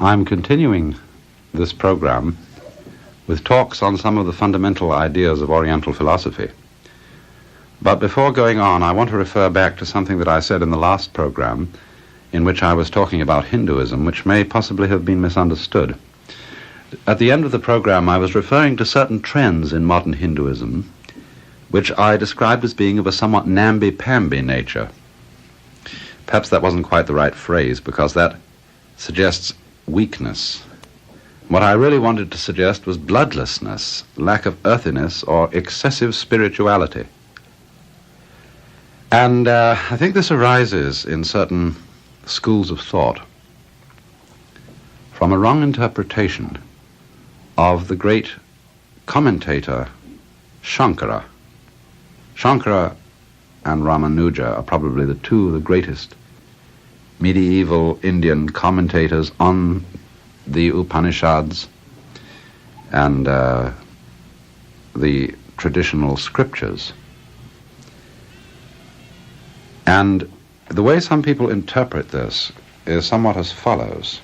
I'm continuing this program with talks on some of the fundamental ideas of Oriental philosophy. But before going on, I want to refer back to something that I said in the last program, in which I was talking about Hinduism, which may possibly have been misunderstood. At the end of the program, I was referring to certain trends in modern Hinduism, which I described as being of a somewhat namby-pamby nature. Perhaps that wasn't quite the right phrase, because that suggests weakness. What I really wanted to suggest was bloodlessness, lack of earthiness, or excessive spirituality. And I think this arises in certain schools of thought from a wrong interpretation of the great commentator Shankara. Shankara and Ramanuja are probably the greatest medieval Indian commentators on the Upanishads and the traditional scriptures. And the way some people interpret this is somewhat as follows: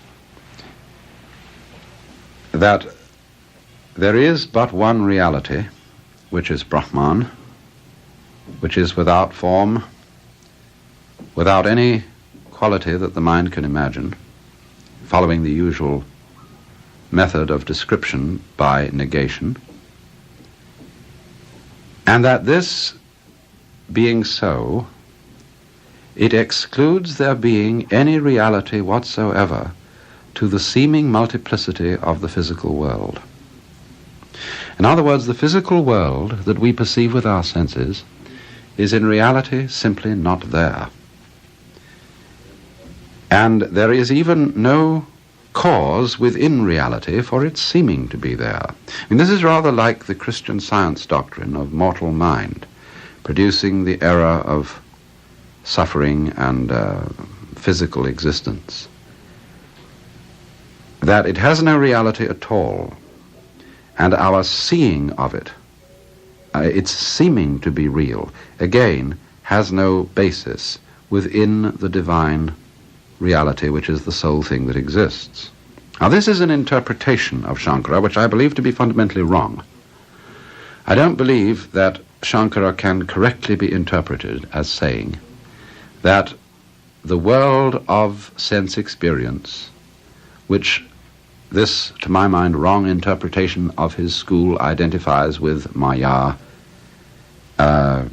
that there is but one reality, which is Brahman, which is without form, without any quality that the mind can imagine, following the usual method of description by negation, and that this being so, it excludes there being any reality whatsoever to the seeming multiplicity of the physical world. In other words, the physical world that we perceive with our senses is in reality simply not there. And there is even no cause within reality for its seeming to be there. I mean, this is rather like the Christian Science doctrine of mortal mind, producing the error of suffering and physical existence. That it has no reality at all, and our seeing of it, its seeming to be real, again, has no basis within the divine reality, which is the sole thing that exists. Now, this is an interpretation of Shankara which I believe to be fundamentally wrong. I don't believe that Shankara can correctly be interpreted as saying that the world of sense experience, which this, to my mind, wrong interpretation of his school identifies with Maya, I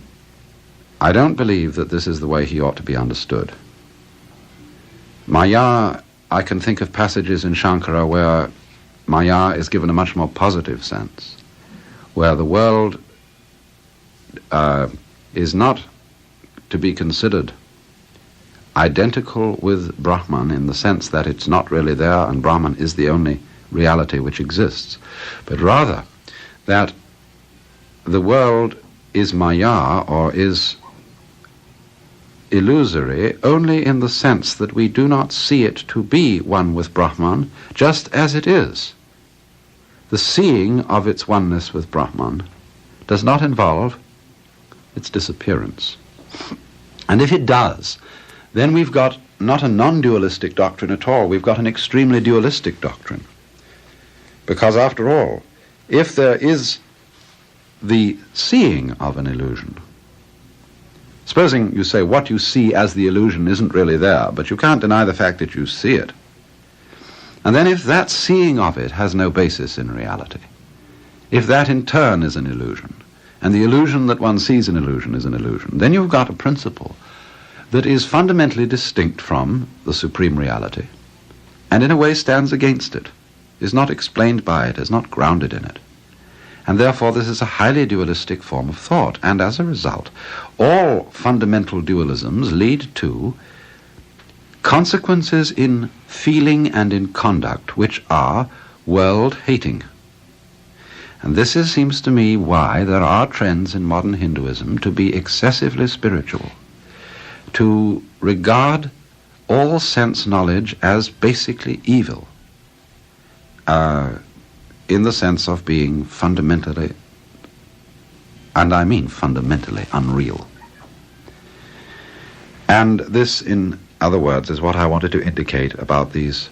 don't believe that this is the way he ought to be understood. Maya, I can think of passages in Shankara where Maya is given a much more positive sense, where the world is not to be considered identical with Brahman in the sense that it's not really there and Brahman is the only reality which exists, but rather that the world is Maya, or is illusory, only in the sense that we do not see it to be one with Brahman, just as it is. The seeing of its oneness with Brahman does not involve its disappearance. And if it does, then we've got not a non-dualistic doctrine at all, we've got an extremely dualistic doctrine. Because after all, if there is the seeing of an illusion, supposing you say what you see as the illusion isn't really there, but you can't deny the fact that you see it, and then if that seeing of it has no basis in reality, if that in turn is an illusion, and the illusion that one sees an illusion is an illusion, then you've got a principle that is fundamentally distinct from the supreme reality, and in a way stands against it, is not explained by it, is not grounded in it. And therefore this is a highly dualistic form of thought, and as a result, all fundamental dualisms lead to consequences in feeling and in conduct which are world-hating. And this seems to me why there are trends in modern Hinduism to be excessively spiritual, to regard all sense knowledge as basically evil, in the sense of being fundamentally, and I mean fundamentally, unreal. And this, in other words, is what I wanted to indicate about these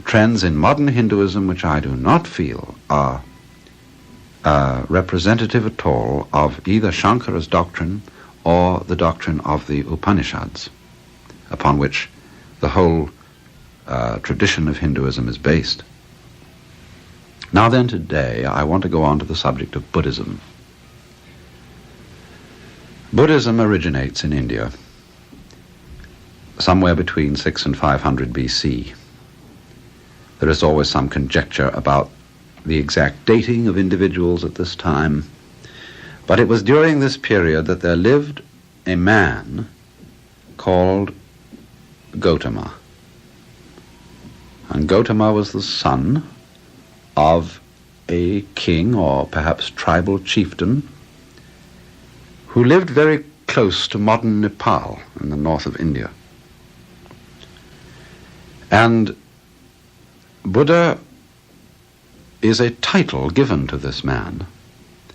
trends in modern Hinduism which I do not feel are representative at all of either Shankara's doctrine or the doctrine of the Upanishads, upon which the whole tradition of Hinduism is based. Now then, today I want to go on to the subject of Buddhism. Buddhism originates in India somewhere between 6 and 500 BC. There is always some conjecture about the exact dating of individuals at this time, but it was during this period that there lived a man called Gautama. And Gautama was the son of a king, or perhaps tribal chieftain, who lived very close to modern Nepal in the north of India. And Buddha is a title given to this man.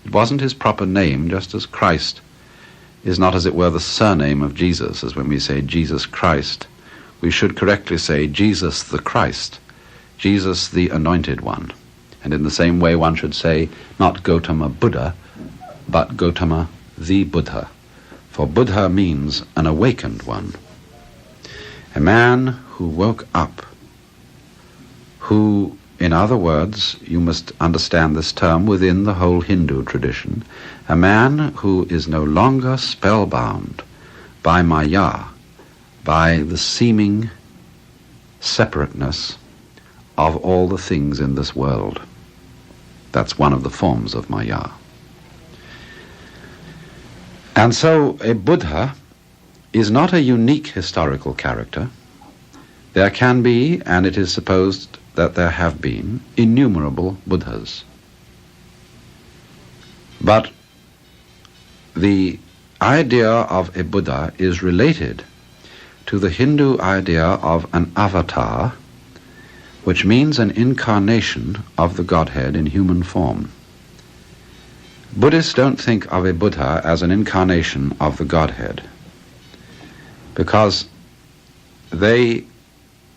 It wasn't his proper name, just as Christ is not, as it were, the surname of Jesus, as when we say Jesus Christ. We should correctly say Jesus the Christ, Jesus the Anointed One. And in the same way one should say not Gautama Buddha, but Gautama the Buddha. For Buddha means an awakened one. A man who woke up, who, in other words, you must understand this term within the whole Hindu tradition, a man who is no longer spellbound by Maya, by the seeming separateness of all the things in this world. That's one of the forms of Maya. And so a Buddha is not a unique historical character. There can be, and it is supposed that there have been, innumerable Buddhas. But the idea of a Buddha is related to the Hindu idea of an avatar, which means an incarnation of the Godhead in human form. Buddhists don't think of a Buddha as an incarnation of the Godhead, because they,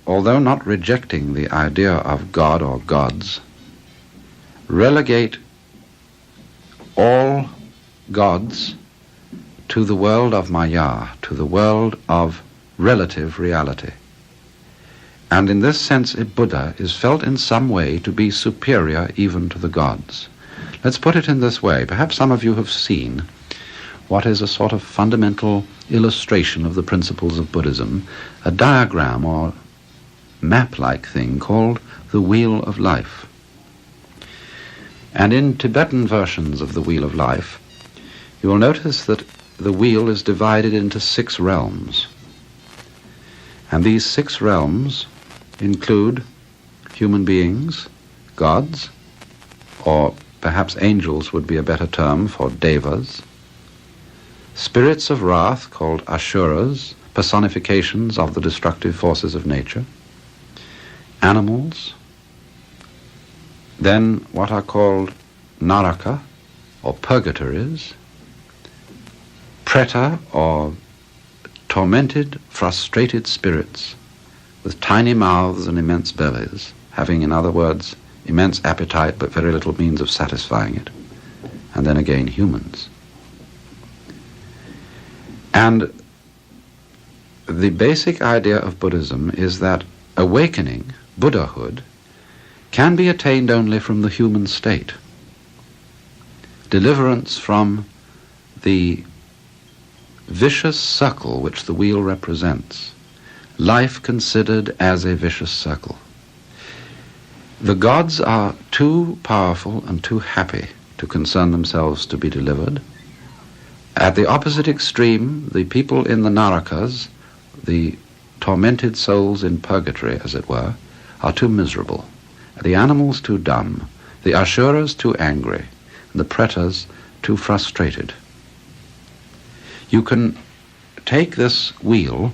although not rejecting the idea of God or gods, relegate all gods to the world of Maya, to the world of relative reality. And in this sense, a Buddha is felt in some way to be superior even to the gods. Let's put it in this way. Perhaps some of you have seen what is a sort of fundamental illustration of the principles of Buddhism, a diagram or map-like thing called the Wheel of Life. And in Tibetan versions of the Wheel of Life, you will notice that the wheel is divided into 6 realms. And these 6 realms include human beings, gods, or perhaps angels would be a better term for devas, spirits of wrath called asuras, personifications of the destructive forces of nature, animals, then what are called naraka, or purgatories, preta, or tormented, frustrated spirits with tiny mouths and immense bellies, having, in other words, immense appetite but very little means of satisfying it, and then again humans. And the basic idea of Buddhism is that awakening, Buddhahood, can be attained only from the human state. Deliverance from the vicious circle which the wheel represents, life considered as a vicious circle. The gods are too powerful and too happy to concern themselves to be delivered. At the opposite extreme, the people in the narakas, the tormented souls in purgatory, as it were, are too miserable. The animals too dumb, the asuras too angry, and the pretas too frustrated. You can take this wheel,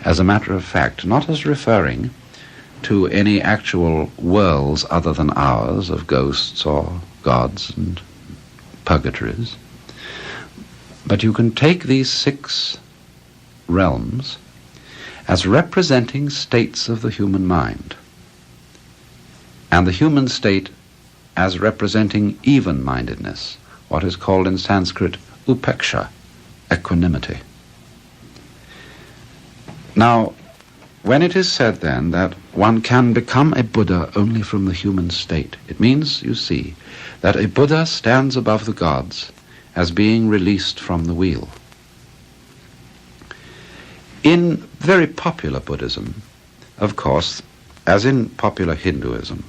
as a matter of fact, not as referring to any actual worlds other than ours of ghosts or gods and purgatories, but you can take these 6 realms as representing states of the human mind. and the human state as representing even-mindedness, what is called in Sanskrit upeksha, equanimity. Now, when it is said then that one can become a Buddha only from the human state, it means, you see, that a Buddha stands above the gods as being released from the wheel. In very popular Buddhism, of course, as in popular Hinduism,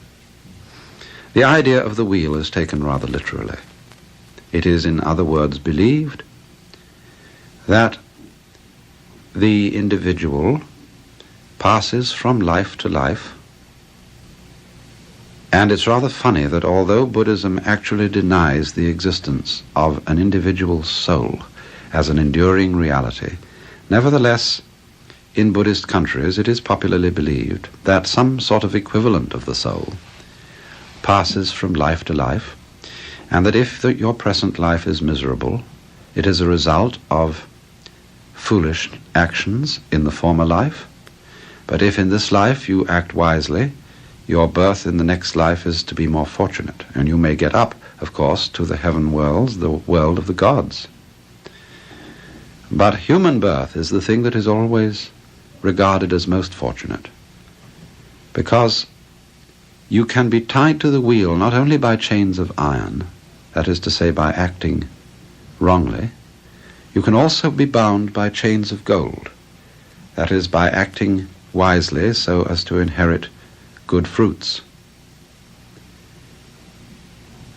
the idea of the wheel is taken rather literally. It is, in other words, believed that the individual passes from life to life, and it's rather funny that although Buddhism actually denies the existence of an individual soul as an enduring reality, nevertheless, in Buddhist countries it is popularly believed that some sort of equivalent of the soul passes from life to life, and that if your present life is miserable, it is a result of foolish actions in the former life. But if in this life you act wisely, your birth in the next life is to be more fortunate, and you may get up, of course, to the heaven worlds, the world of the gods. But human birth is the thing that is always regarded as most fortunate, because you can be tied to the wheel not only by chains of iron, that is to say, by acting wrongly, you can also be bound by chains of gold, that is, by acting wisely so as to inherit good fruits.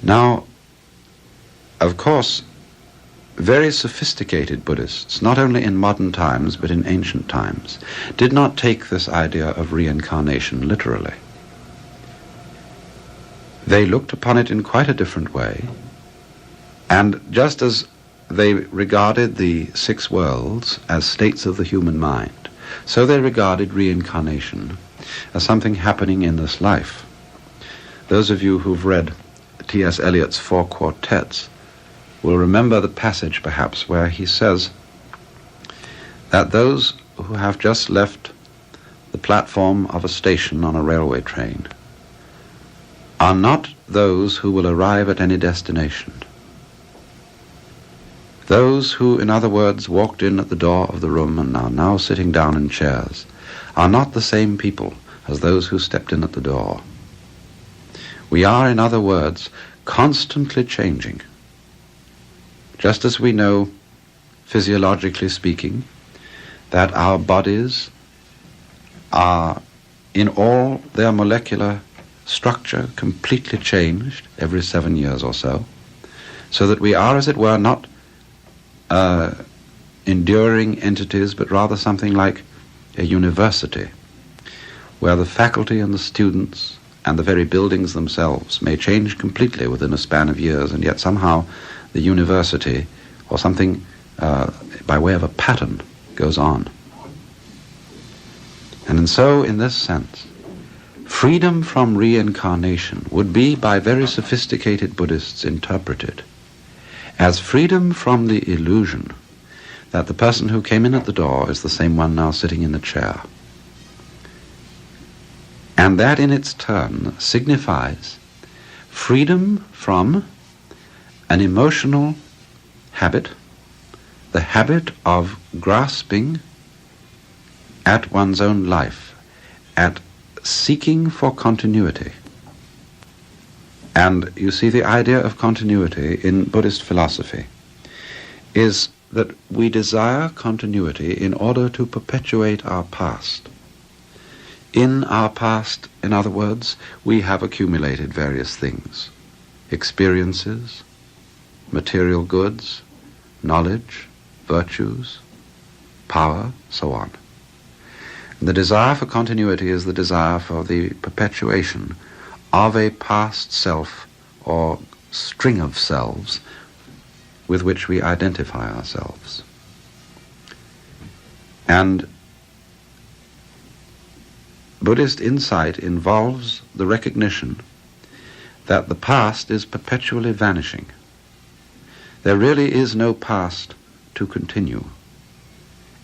Now, of course, very sophisticated Buddhists, not only in modern times but in ancient times, did not take this idea of reincarnation literally. They looked upon it in quite a different way, and just as they regarded the 6 worlds as states of the human mind, so they regarded reincarnation as something happening in this life. Those of you who've read T.S. Eliot's 4 quartets will remember the passage perhaps where he says that those who have just left the platform of a station on a railway train are not those who will arrive at any destination. Those who, in other words, walked in at the door of the room and are now sitting down in chairs are not the same people as those who stepped in at the door. We are, in other words, constantly changing. Just as we know, physiologically speaking, that our bodies are, in all their molecular structure, completely changed every 7 years or so that we are, as it were, not enduring entities, but rather something like a university, where the faculty and the students and the very buildings themselves may change completely within a span of years, and yet somehow the university, or something by way of a pattern, goes on. And so, in this sense, freedom from reincarnation would be, by very sophisticated Buddhists, interpreted as freedom from the illusion that the person who came in at the door is the same one now sitting in the chair. And that in its turn signifies freedom from an emotional habit, the habit of grasping at one's own life, at seeking for continuity. And you see, the idea of continuity in Buddhist philosophy is that we desire continuity in order to perpetuate our past. In our past, in other words, we have accumulated various things: experiences, material goods, knowledge, virtues, power, so on. And the desire for continuity is the desire for the perpetuation of a past self or string of selves with which we identify ourselves. And Buddhist insight involves the recognition that the past is perpetually vanishing. There really is no past to continue,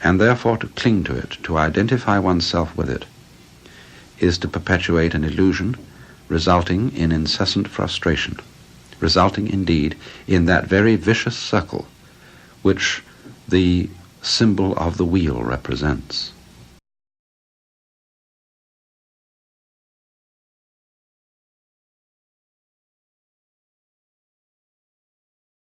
and therefore to cling to it, to identify oneself with it, is to perpetuate an illusion resulting in incessant frustration, resulting indeed in that very vicious circle which the symbol of the wheel represents.